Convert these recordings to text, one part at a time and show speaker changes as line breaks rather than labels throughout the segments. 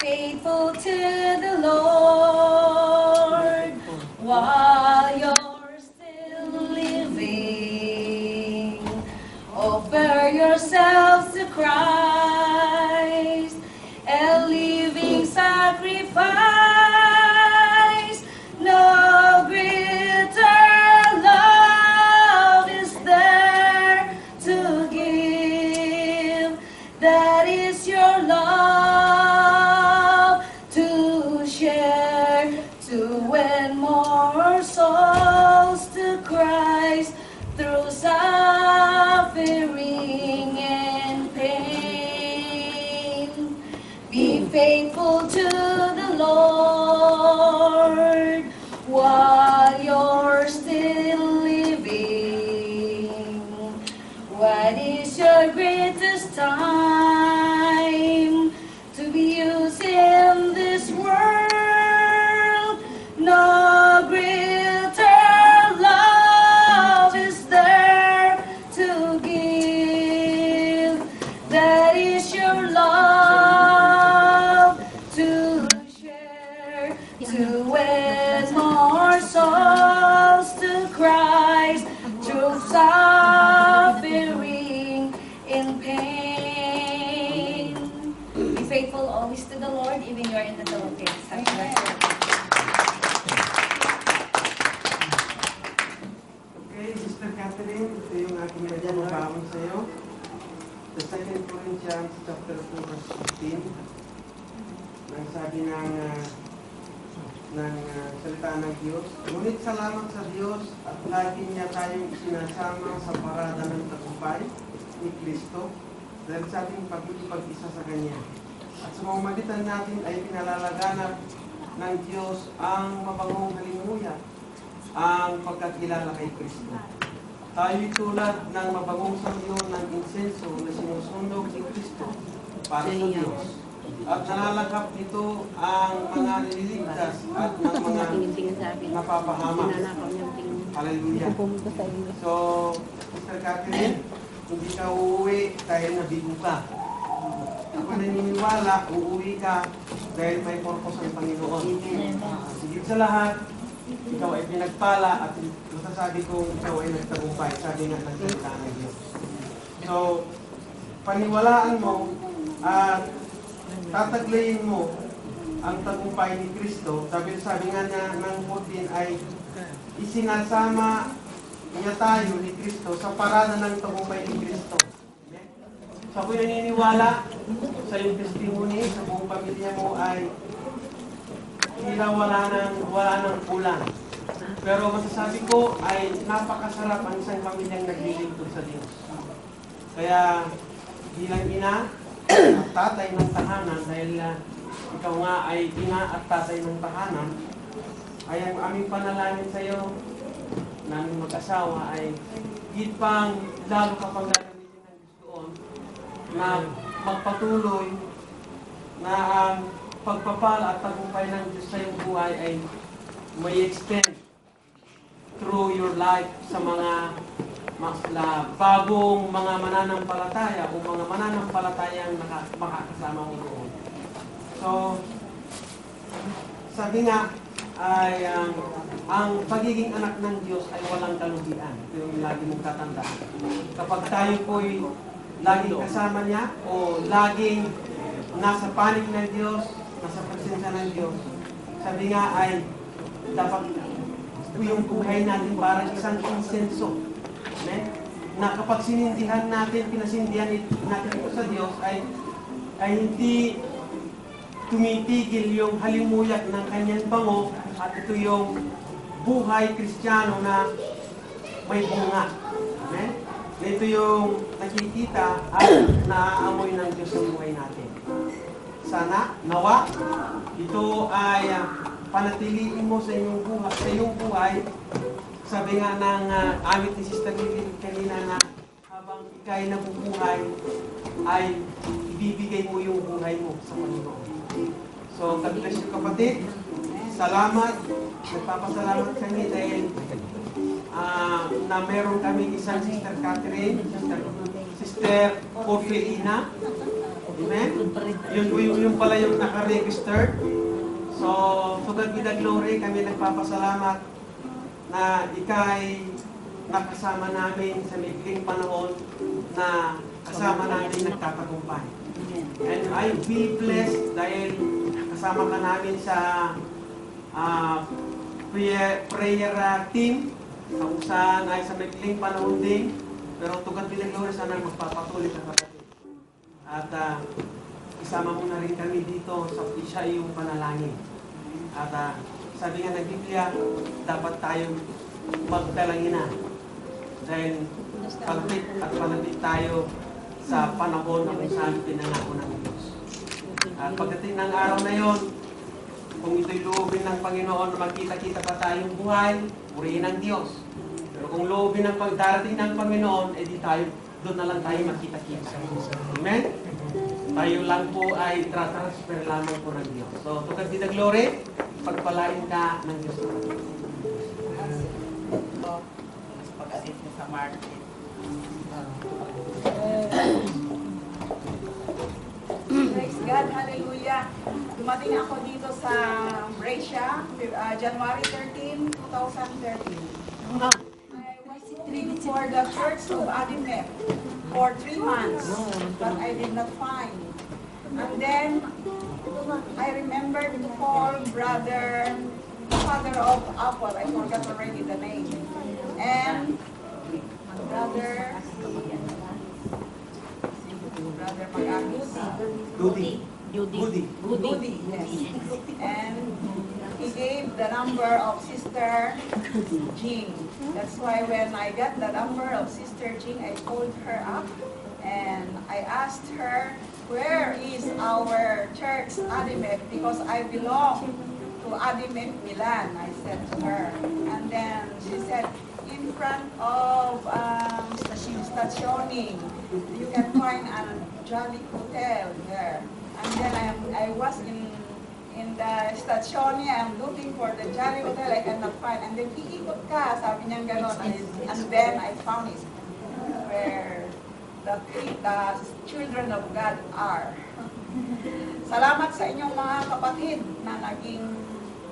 faithful to the Lord while you're still living. Offer yourselves to Christ, a living sacrifice. No greater love is there to give. That is your love to share, to win more souls to Christ through suffering and pain. Be faithful to the Lord while you're still living. What is your greatest time to be used in this world? No greater love is there to give. That is your love to share, to win more souls to Christ through suffering in pain. Be faithful always to the Lord, even you are in the Philippines. Happy birthday.
Okay, Sister Catherine, ito yung aking nagmamahon sa iyo. Sa 2 Corinthians chapter 2 verse 15, nang sabi ng salita ng Diyos, ngunit salamat sa Diyos at lagi niya tayong isinasama sa parada ng tagumpay ni Kristo dahil sa ating pagkikipag-isa sa Kanya. At sa mamamagitan natin ay pinalalaganap ng Diyos ang mabangong halimuya, ang pagkakilala kay Kristo. Tayo'y tulad ng mabangong sanyo ng insenso na sinusunog ni Kristo para sa Diyos. At nalalagap nito ang mga nililigtas at ng mga napapahamak. Hallelujah. So, Sister Catherine, hindi ka uuwi dahil nabigo ka. Ako naniniwala, uuwi ka dahil may purpose ang Panginoon. Sigit sa lahat, ikaw ay pinagpala at masasabi kong ikaw ay nagtagumpay. Sabi nga ng salita ng Diyos. So, paniwalaan mo at tataglayin mo ang tagumpay ni Kristo. Sabi nga niya ng 14 ay isinasama niya tayo ni Kristo sa parada ng tagumpay ni Kristo. So ako'y naniniwala sa iyong testimony, sa buong pamilya mo ay tila wala nang kulang. Pero masasabi ko ay napakasarap ang isang pamilyang naglilingkod sa Diyos. Kaya bilang ina at tatay ng tahanan, dahil ikaw nga ay ina at tatay ng tahanan, ay ang aming panalangin sa iyo, naming mag-asawa ay higit pang lalo kapag gagamitin ng Diyos doon, na magpatuloy na ang pagpapala at tagumpay ng Diyos sa iyong buhay ay may extend through your life sa mga bagong mga mananampalataya o mga mananampalatayang makakasama mo doon. So, sabi nga, ay ang pagiging anak ng Diyos ay walang kalugian. Ito yung lagi mong tatandaan. Kapag tayo po'y laging kasama niya o laging nasa panig ng Diyos, nasa presensya ng Diyos, sabi nga ay dapat yung buhay natin parang isang insenso. Na kapag sinindihan natin, pinasindihan natin ito sa Diyos, ay hindi tumitigil yung halimuyak ng kanyang bango at ito yung buhay Kristiyano na may bunga. Amen? Ito yung nakikita at naaamoy ng Diyos sa buhay natin. Sana, nawa, ito ay panatiliin mo sa iyong buhay. Sabi nga ng awit ni Sister Lily kanina na habang ikay nabubuhay, ay ibibigay mo yung buhay mo sa Panginoon. So, God bless you kapatid. Salamat. Nagpapasalamat kami dahil na meron kami isang Sister Catherine, Sister Orfelina, Amen? Yun pala yung naka-registered. So, to God be the glory, kami nagpapasalamat na ikay nakasama namin sa maikling panahon na kasama namin nagtatagumpay. And I feel blessed dahil kasama ka namin sa prayer team kung saan ay sa maikling panahon din. Pero to God be the glory, sana magpapatuloy ka kapatid. At isama mo na rin kami dito sa isa yung panalangin. At sabi nga ng Biblia, dapat tayong magdalangin na. Dahil pagpit at panapit tayo sa panahon na kung saan pinangako ng Diyos. At pagdating ng araw na yon, kung ito'y loobin ng Panginoon na magkita-kita pa tayong buhay, purihin ng Diyos. Pero kung loobin ng pagdarating ng Panginoon, edi tayo, doon na lang tayo magkita-kita. Amen? Tayo lang po ay transfer lamang po ng Diyos. So, to God be the glory, pagpalain ka ng Diyos.
Pag-alis mo sa market.
Praise God, hallelujah. Dumating ako dito sa Brescia, January 13, 2013. I was looking for the church of Adimep for 3 months, but I did not find. And then, I remembered to call brother, father of Apple, I forgot already the name, and brother Goody, yes. And he gave the number of Sister Jean. That's why when I got the number of Sister Jean, I called her up and I asked her, where is our church, Adimep? Because I belong to Adimep Milan, I said to her. And then she said, in front of Stazioni, you can find a Jolly Hotel there. And then I was in the Stazioni, I'm looking for the Jolly Hotel, I cannot find. And then, iikot ka, sabi niya gano'n. And then I found it, where the children of God are. Salamat sa inyong mga kapatid na naging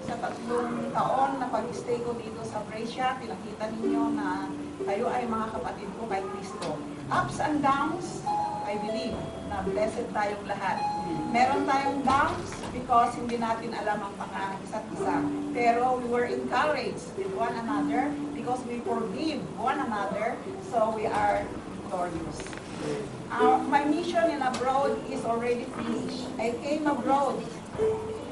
sa 3 taon na pag-stay ko dito sa Brescia, pinakita ninyo na kayo ay mga kapatid ko kay Kristo. Ups and downs, I believe na blessed tayong lahat. Meron tayong downs because hindi natin alam ang mga isa't isa. Pero we were encouraged with one another because we forgive one another, so we are victorious. My mission in abroad is already finished. I came abroad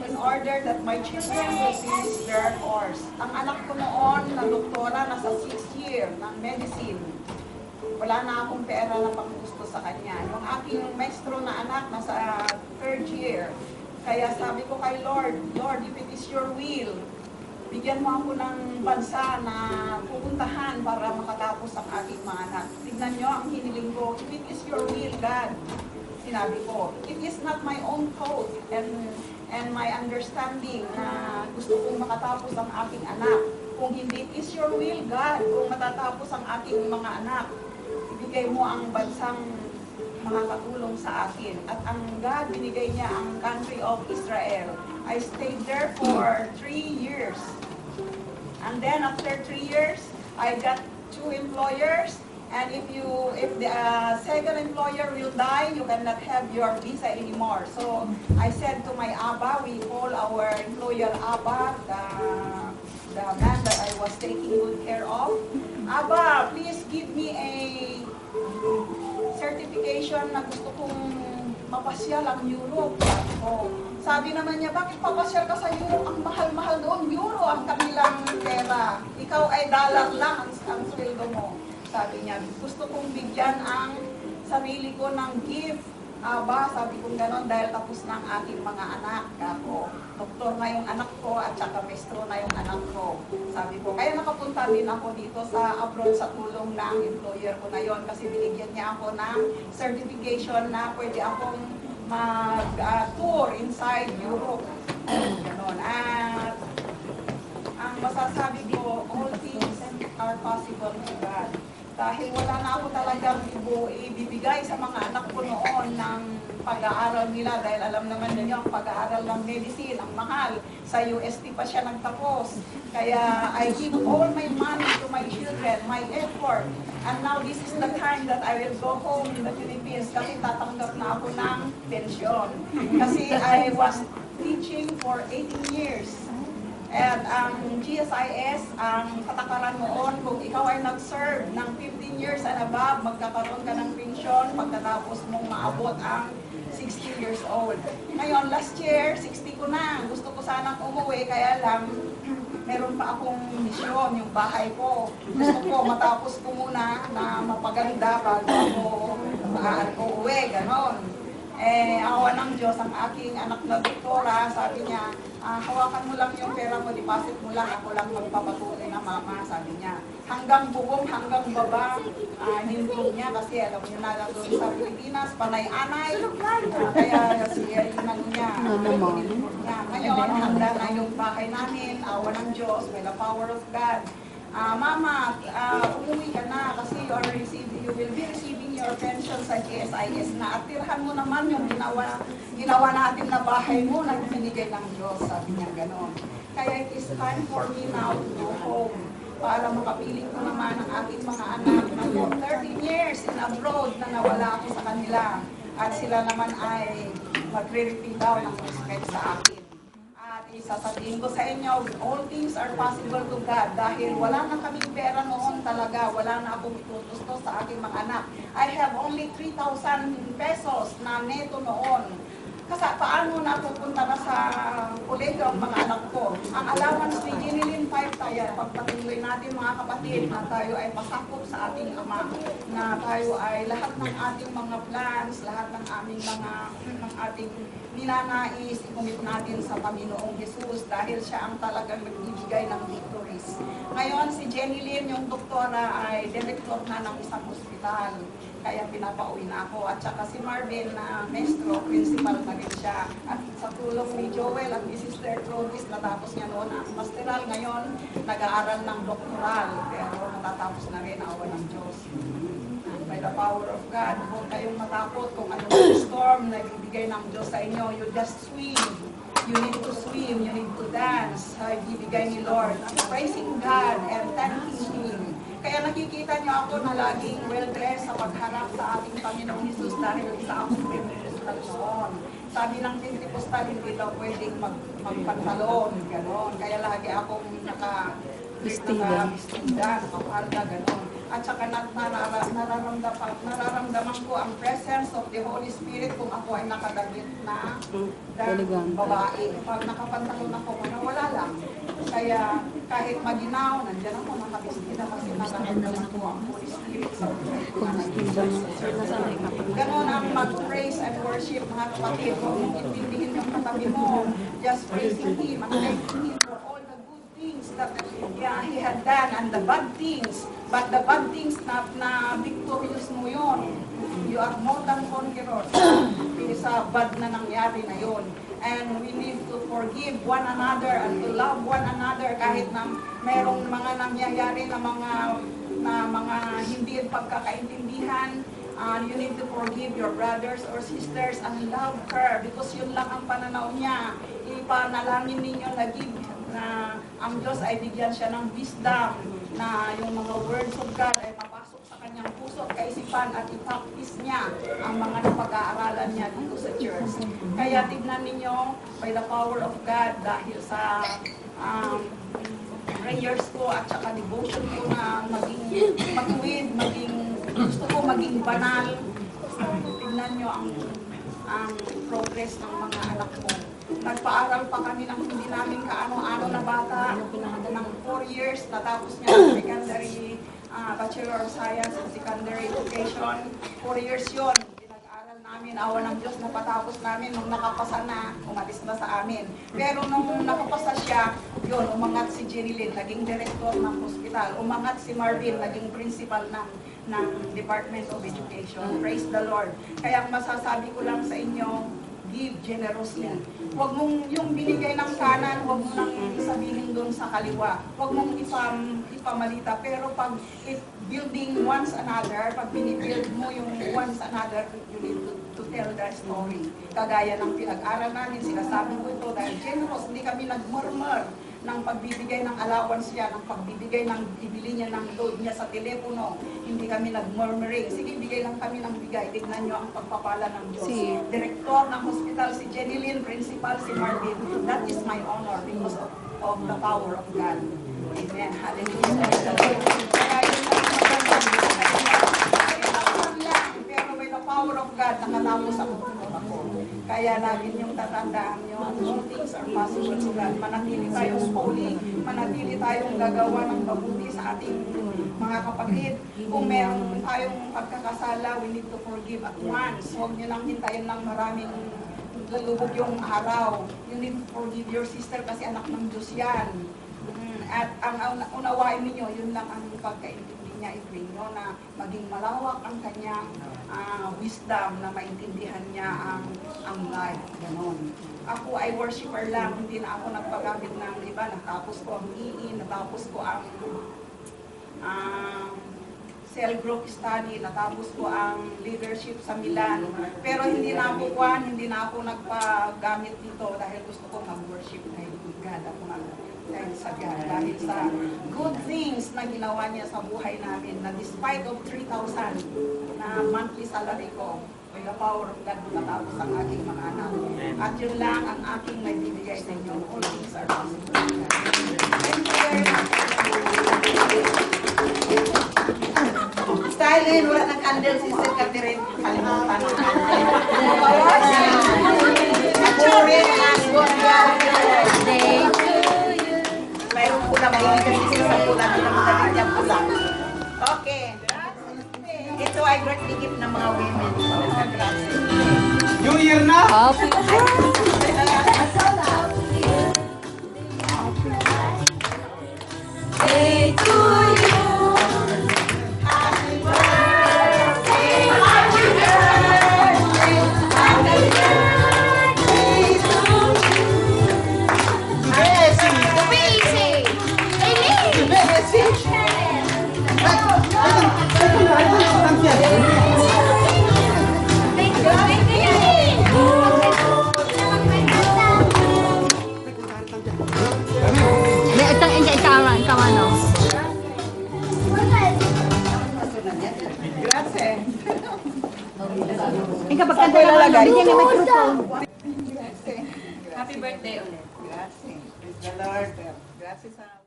in order that my children will finish their course. Ang anak ko noon na doktora, nasa 6th year ng medicine. Wala na akong pera na panggusto sa kanya. Yung aking maestro na anak, nasa 3rd year. Kaya sabi ko kay Lord, Lord, if it is your will, bigyan mo ako ng bansa na pupuntahan para makatapos ang aking mga anak. Tignan nyo ang hiniling ko, if it is your will, God, sinabi ko, it is not my own thought and my understanding na gusto kong makatapos ang aking anak. Kung hindi, it is your will, God, kung matatapos ang aking mga anak, ibigay mo ang bansang makakatulong sa akin. At ang God, binigay niya ang country of Israel. I stayed there for 3 years. And then after 3 years, I got 2 employers. And if the second employer will die, you cannot have your visa anymore. So I said to my Abba, we call our employer Abba, the man that I was taking good care of. Abba, please give me a certification na gusto kong mapasyal ang Europe. So, sabi naman niya, bakit papasyal ka sa Europe? Ang mahal-mahal doon, euro ang kanilang pera. Ikaw ay dollar lang ang sweldo mo. Sabi niya, gusto kong bigyan ang sarili ko ng gift. Aba, sabi kong ganon, dahil tapos na ang aking mga anak. Ako, doktor na yung anak ko at saka maestro na yung anak ko. Sabi ko, kaya nakapunta din ako dito sa abroad sa tulong ng employer ko na yon kasi binigyan niya ako ng certification na pwede akong mag-tour inside Europe. Ganon. At ang masasabi ko, all things are possible to God. Dahil wala na ako talagang ibibigay sa mga anak ko noon ng pag-aaral nila dahil alam naman ninyo ang pag-aaral ng medicine, ang mahal. Sa UST pa siya nagtapos. Kaya I give all my money to my children, my effort. And now this is the time that I will go home in the Philippines kasi tatanggap na ako ng pensyon. Kasi I was teaching for 18 years. At ang GSIS, ang patakaran noon, kung ikaw ay nag-serve ng 15 years and above, magkakaroon ka ng pensyon pagkatapos mong maabot ang 60 years old. Ngayon, last year, 60 ko na. Gusto ko sanang umuwi, kaya lang, meron pa akong misyon, yung bahay ko. Gusto ko matapos ko muna na mapaganda bago ako uuwi, ganon. Awa ng Diyos, ang aking anak na doktora, sabi niya, hawakan mo lang yung pera mo, deposit mo lang, ako lang magpapatuloy na mama, sabi niya. Hanggang bubong, hanggang baba, hinintong niya kasi alam niyo na lang doon sa Pilipinas, panay-anay, kaya siya yung niya. Ngayon, handa na yung bahay namin, awa ng Diyos, by the power of God. Mama, umuwi ka na kasi you will be receiving your pension sa GSIS na at tirhan mo naman yung ginawa natin na bahay mo na binigay ng Diyos, sabi niya gano'n. Kaya it is time for me now to go home para makapiling ko naman ang aking mga anak na for 13 years in abroad na nawala ako sa kanila at sila naman ay magre-repeat daw ng respect sa akin. Sasabihin ko sa inyo, all things are possible to God dahil wala na kaming pera noon talaga, wala na akong itutustos sa aking mga anak. I have only 3,000 pesos na neto noon. Kasi paano na pupunta na sa kolegyo ang mga anak ko? Ang allowance ni Ginilin 5 tayo, pagpatuloy natin mga kapatid na tayo ay pasakop sa ating Ama, na tayo ay lahat ng ating mga plans, lahat ng aming ng ating ninanais, ikumit natin sa Panginoong Jesus dahil siya ang talagang nagbibigay ng victories. Ngayon, si Jenny Lynn, yung doktora, ay director na ng isang ospital. Kaya pinapauwi na ako. At saka si Marvin na maestro, principal na rin siya. At sa tulong ni Joel at ni Sister Trovis, natapos niya noon ang masteral. Ngayon, nag-aaral ng doktoral. Pero natatapos na rin, awa ng Diyos. By the power of God, huwag kayong matakot kung anong storm na ibibigay ng Diyos sa inyo. You just swim. You need to swim. You need to dance. Ibibigay ni Lord. Praising God and thanking Him. Kaya nakikita niyo ako na laging well-dressed sa pagharap sa ating Panginoong Jesus dahil isa akong Pentecostal noon. Sabi ng Pentecostal, hindi daw pwedeng magpantalon, gano'n. Kaya lagi akong naka-bistida, nakapalda, gano'n. At saka nararamdaman ko ang presence of the Holy Spirit kung ako ay nakadamit na babae. Pag nakapantalon ako, wala lang. Kaya kahit maginaw, nandiyan ako nakabistida kasi nararamdaman ko ang Holy Spirit sa buhay ko. Ganon ang mag-praise and worship, mga kapatid. Kung intindihin yung katabi mo, just praising Him and thanking Him for all the good things that He had done and the bad things. But the bad things na victorious mo yun. You are more than conquerors. Sa bad na nangyari na yun. And we need to forgive one another and to love one another kahit na merong mga nangyayari na mga hindi pagkakaintindihan. You need to forgive your brothers or sisters and love her because yun lang ang pananaw niya. Ipanalangin ninyo na ang Diyos ay bigyan siya ng wisdom na yung mga words of God ay papasok sa kanyang puso at kaisipan at i-practice niya ang mga napag-aaralan niya dito sa church. Kaya tignan ninyo by the power of God dahil sa prayers ko at saka devotion ko na maging matuwid, gusto ko maging banal. Tignan nyo ang progress ng mga anak ko. Nagpaaral pa kami ng hindi namin kaano-ano na bata ng 4 years, natapos niya ang secondary Bachelor of Science in Secondary Education. 4 years yun. Pinag-aral namin, awa ng Diyos, napatapos namin. Nung nakapasa na, umalis na sa amin. Pero nung nakapasa siya, yun, umangat si Jerilyn, naging director ng hospital. Umangat si Marvin, naging principal ng Department of Education. Praise the Lord. Kaya ang masasabi ko lang sa inyo, give generously. Huwag mong yung binigay ng kanan, huwag mo nang sabihin doon sa kaliwa. Huwag mong ipamalita. Pero pag building once another, pag binibuild mo yung once another, you need to tell the story. Kagaya ng pinag-aral namin, sinasabi ko ito dahil generous, hindi kami nag-murmur ng pagbibigay ng allowance niya, ng pagbibigay ng ibili niya ng load niya sa telepono. Hindi kami nag-murmuring. Sige, bigay lang kami ng bigay. Tignan niyo ang pagpapala ng Diyos. Direktor ng hospital, si Jenny Lynn, principal, si Martin. That is my honor because of the power of God. Amen. Hallelujah. Kaya yun ang magandang pero by the power of God, nakatapos ako. Kaya lagi niyong tatandaan niyo, all things are possible to God. Manatili tayong holy, manatili tayong gagawa ng mabuti sa ating mga kapatid. Kung meron tayong pagkakasala, we need to forgive at once. Huwag niyo nang hintayin ng maraming lalubog yung araw. You need to forgive your sister kasi anak ng Diyos yan. At ang unawain niyo, yun lang ang pagkaintindi niya, i-bring nyo na maging malawak ang kanyang wisdom na maintindihan niya ang life. Ganon. Ako ay worshiper lang, hindi na ako nagpagamit ng iba. Natapos ko ang EE, natapos ko ang cell group study, natapos ko ang leadership sa Milan. Pero hindi na ako nagpagamit dito dahil gusto ko mag-worship kay God. Ako dahil sa God, dahil sa good things na ginawa niya sa buhay namin, na despite of 3,000 na monthly salary ko, by the power of God, natapos ang aking mga anak. At yun lang ang aking may bibigay sa inyo. All things are possible. Thank you very much.
Style yun, wala ng candle, Sister Catherine. Kalimutan ng candle. Mayroong pula, mahilig kasi sila sa pula. Hindi naman natin yung pula. Okay. Ito ay birthday gift ng mga women.
New Year na!
Day to you. Happy birthday ulit.
Grazie. Praise the Lord. Grazie sa